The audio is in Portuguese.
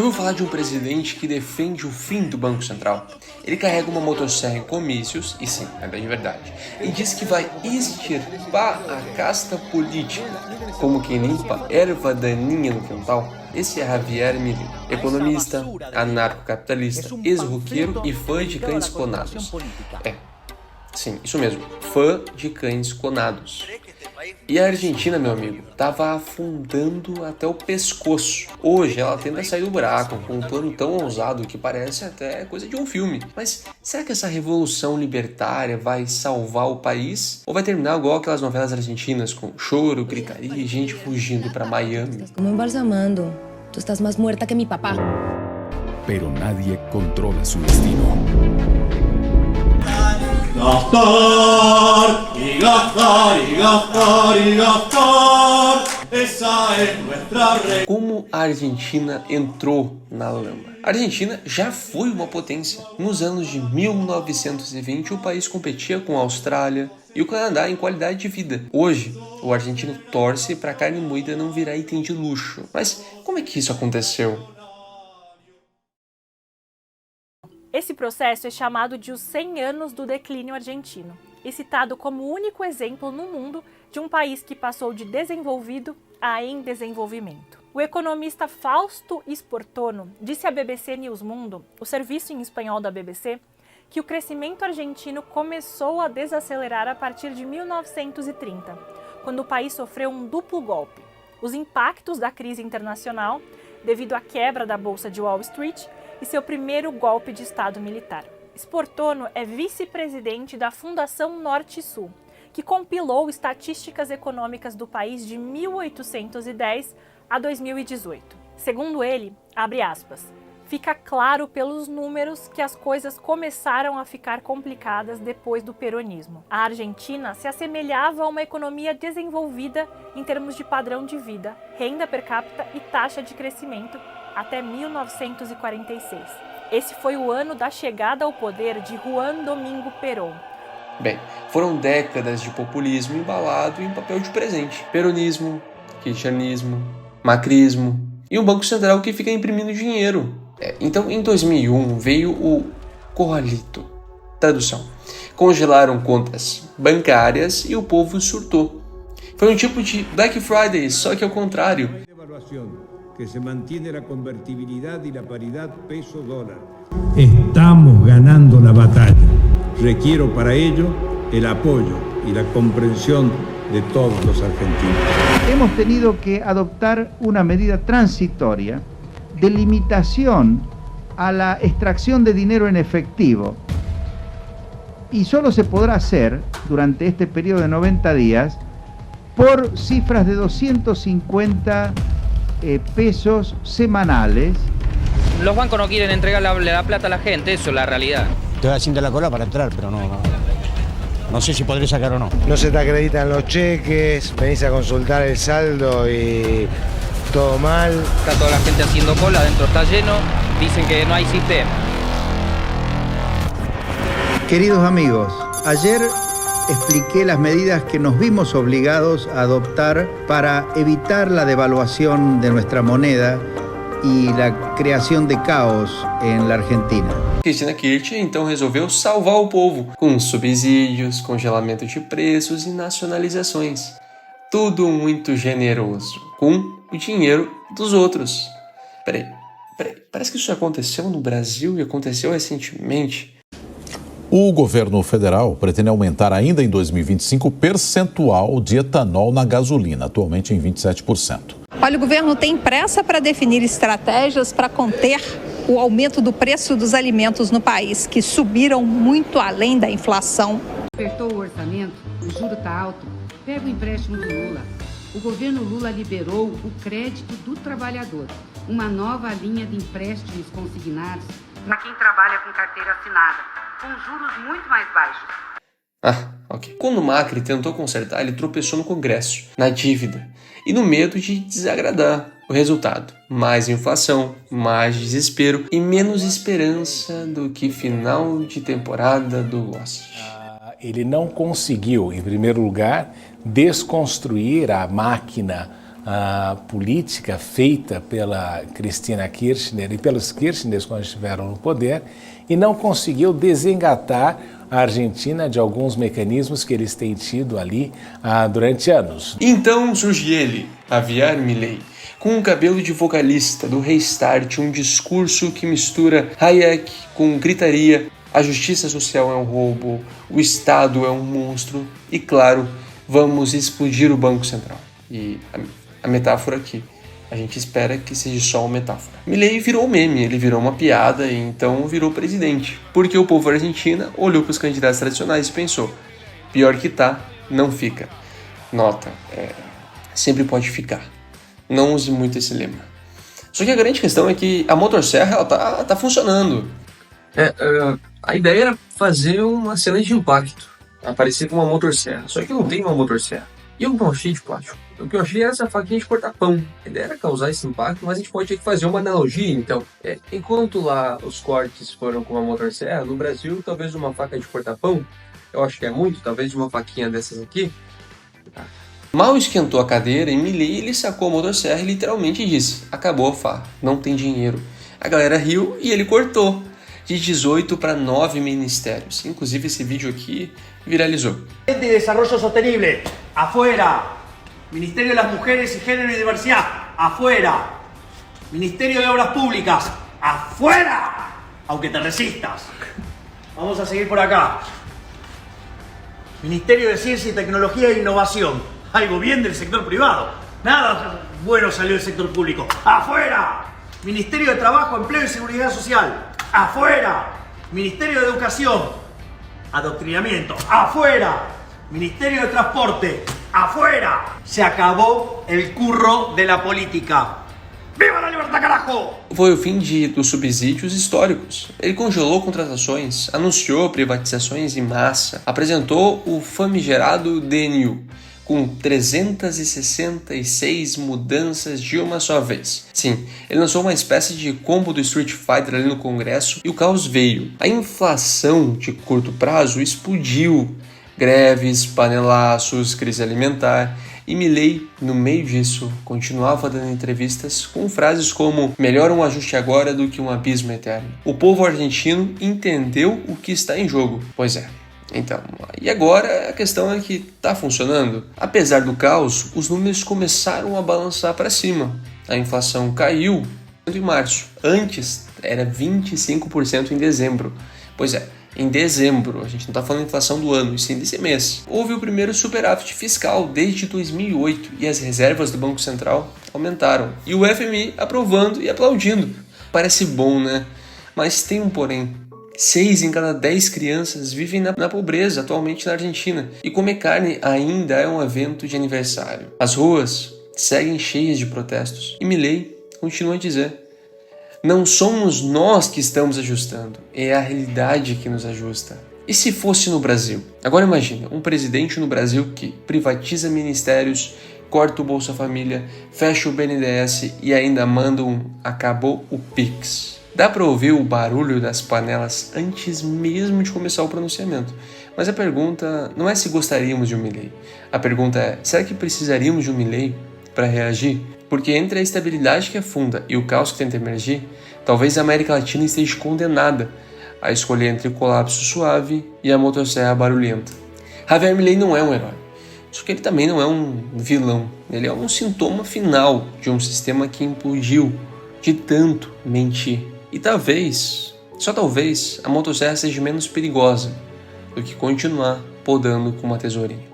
ouviu falar de um presidente que defende o fim do Banco Central? Ele carrega uma motosserra em comícios, e sim, é bem verdade, e diz que vai extirpar a casta política, como quem limpa erva daninha no quintal. Esse é Javier Milei, economista, anarcocapitalista, ex-roqueiro e fã de cães clonados. Sim, isso mesmo, fã de cães clonados. E a Argentina, meu amigo, estava afundando até o pescoço. Hoje ela tenta sair do buraco com um plano tão ousado que parece até coisa de um filme. Mas será que essa revolução libertária vai salvar o país? Ou vai terminar igual aquelas novelas argentinas com choro, gritaria e gente fugindo para Miami? Como embalsamando. Tu estás más muerta que mi papá. Pero nadie controla su destino. Gastar y gastar y gastar y gastar, esa es nuestra regla. Como a Argentina entrou na lama? A Argentina já foi uma potência. Nos anos de 1920, o país competia com a Austrália e o Canadá em qualidade de vida. Hoje, o argentino torce para a carne moída não virar item de luxo. Mas como é que isso aconteceu? Esse processo é chamado de os 100 anos do declínio argentino e citado como o único exemplo no mundo de um país que passou de desenvolvido a em desenvolvimento. O economista Fausto Sportono disse à BBC News Mundo, o serviço em espanhol da BBC, que o crescimento argentino começou a desacelerar a partir de 1930, quando o país sofreu um duplo golpe: os impactos da crise internacional, devido à quebra da Bolsa de Wall Street, e seu primeiro golpe de Estado militar. Sportono é vice-presidente da Fundação Norte-Sul, que compilou estatísticas econômicas do país de 1810 a 2018. Segundo ele, abre aspas, fica claro pelos números que as coisas começaram a ficar complicadas depois do peronismo. A Argentina se assemelhava a uma economia desenvolvida em termos de padrão de vida, renda per capita e taxa de crescimento até 1946. Esse foi o ano da chegada ao poder de Juan Domingo Perón. Bem, foram décadas de populismo embalado em papel de presente. Peronismo, kirchnerismo, macrismo e um banco central que fica imprimindo dinheiro. Então, em 2001, veio o Corralito. Tradução. Congelaram contas bancárias e o povo surtou. Foi um tipo de Black Friday, só que ao contrário. Que se mantiene la convertibilidad y la paridad peso-dólar. Estamos ganando la batalla. Requiero para ello el apoyo y la comprensión de todos los argentinos. Hemos tenido que adoptar una medida transitoria de limitación a la extracción de dinero en efectivo. Y solo se podrá hacer durante este periodo de 90 días por cifras de 250 pesos semanales. Los bancos no quieren entregar la plata a la gente, eso es la realidad. Estoy haciendo la cola para entrar, pero no sé si podré sacar o no. No se te acreditan los cheques, venís a consultar el saldo y todo mal. Está toda la gente haciendo cola, adentro está lleno, dicen que no hay sistema. Queridos amigos, ayer expliqué las medidas que nos vimos obligados a adoptar para evitar la devaluación de nuestra moneda e la criação de caos em la Argentina. Cristina Kirchner então resolveu salvar o povo com subsídios, congelamento de preços e nacionalizações. Tudo muito generoso, com o dinheiro dos outros. Peraí, parece que isso aconteceu no Brasil e aconteceu recentemente. O governo federal pretende aumentar ainda em 2025 o percentual de etanol na gasolina, atualmente em 27%. Olha, o governo tem pressa para definir estratégias para conter o aumento do preço dos alimentos no país, que subiram muito além da inflação. Apertou o orçamento, o juro está alto, pega o empréstimo do Lula. O governo Lula liberou o crédito do trabalhador, uma nova linha de empréstimos consignados para quem trabalha com carteira assinada, com juros muito mais baixos. Ok. Quando Macri tentou consertar, ele tropeçou no Congresso, na dívida e no medo de desagradar. O resultado: mais inflação, mais desespero e menos esperança do que final de temporada do Lost. Ele não conseguiu, em primeiro lugar, desconstruir a máquina política feita pela Cristina Kirchner e pelos Kirchners quando estiveram no poder e não conseguiu desengatar a Argentina de alguns mecanismos que eles têm tido ali durante anos. Então surge ele, Javier Milei, com um cabelo de vocalista do Restart, um discurso que mistura Hayek com gritaria, a justiça social é um roubo, o Estado é um monstro e, claro, vamos explodir o Banco Central. E a metáfora aqui, a gente espera que seja só uma metáfora. Milei virou meme, ele virou uma piada e então virou presidente, porque o povo argentino olhou para os candidatos tradicionais e pensou, pior que tá, não fica. Nota, sempre pode ficar. Não use muito esse lema. Só que a grande questão é que a motosserra ela tá funcionando. A ideia era fazer uma cena de impacto, aparecer com uma motosserra, só que não tem uma motosserra. E eu não achei de plástico. O que eu achei era essa faquinha de cortar pão. A ideia era causar esse impacto, mas a gente pode ter que fazer uma analogia, então. Enquanto lá os cortes foram com uma motosserra, no Brasil, talvez uma faca de cortar pão, eu acho que é muito, talvez uma faquinha dessas aqui. Mal esquentou a cadeira e Milei ele sacou a motosserra e literalmente disse, acabou a farra, não tem dinheiro. A galera riu e ele cortou. De 18 para 9 ministérios. Inclusive esse vídeo aqui viralizou. De Desarrollo Sostenible, afuera. Ministerio de las Mujeres y Género y Diversidad, afuera. Ministerio de Obras Públicas, afuera. Aunque te resistas. Vamos a seguir por acá. Ministerio de Ciencia y Tecnología e Innovación. Algo bien del sector privado. Nada bueno salió del sector público. ¡Afuera! Ministerio de Trabajo, Empleo y Seguridad Social. ¡Afuera! Ministerio de Educación. Adoctrinamiento. ¡Afuera! Ministerio de Transporte. ¡Afuera! Se acabó el curro de la política. ¡Viva la libertad, carajo! Foi o fim dos subsídios históricos. Ele congelou contratações, anunciou privatizações em massa, apresentou o famigerado DNU, com 366 mudanças de uma só vez. Sim, ele lançou uma espécie de combo do Street Fighter ali no Congresso e o caos veio. A inflação de curto prazo explodiu. Greves, panelaços, crise alimentar. E Milei, no meio disso, continuava dando entrevistas com frases como melhor um ajuste agora do que um abismo eterno. O povo argentino entendeu o que está em jogo. Pois é. Então, e agora a questão é que tá funcionando. Apesar do caos, os números começaram a balançar para cima. A inflação caiu em março. Antes era 25% em dezembro. Pois é, em dezembro, a gente não está falando de inflação do ano, e sim desse mês. Houve o primeiro superávit fiscal desde 2008 e as reservas do Banco Central aumentaram. E o FMI aprovando e aplaudindo. Parece bom, né? Mas tem um porém. 6 em cada 10 crianças vivem na pobreza atualmente na Argentina. E comer carne ainda é um evento de aniversário. As ruas seguem cheias de protestos. E Milei continua a dizer: não somos nós que estamos ajustando, é a realidade que nos ajusta. E se fosse no Brasil? Agora imagina, um presidente no Brasil que privatiza ministérios, corta o Bolsa Família, fecha o BNDES e ainda manda acabou o Pix. Dá para ouvir o barulho das panelas antes mesmo de começar o pronunciamento. Mas a pergunta não é se gostaríamos de um Milei. A pergunta é, será que precisaríamos de um Milei para reagir? Porque entre a estabilidade que afunda e o caos que tenta emergir, talvez a América Latina esteja condenada a escolher entre o colapso suave e a motosserra barulhenta. Javier Milei não é um herói, só que ele também não é um vilão. Ele é um sintoma final de um sistema que implodiu de tanto mentir. E talvez, só talvez, a motosserra seja menos perigosa do que continuar podando com uma tesourinha.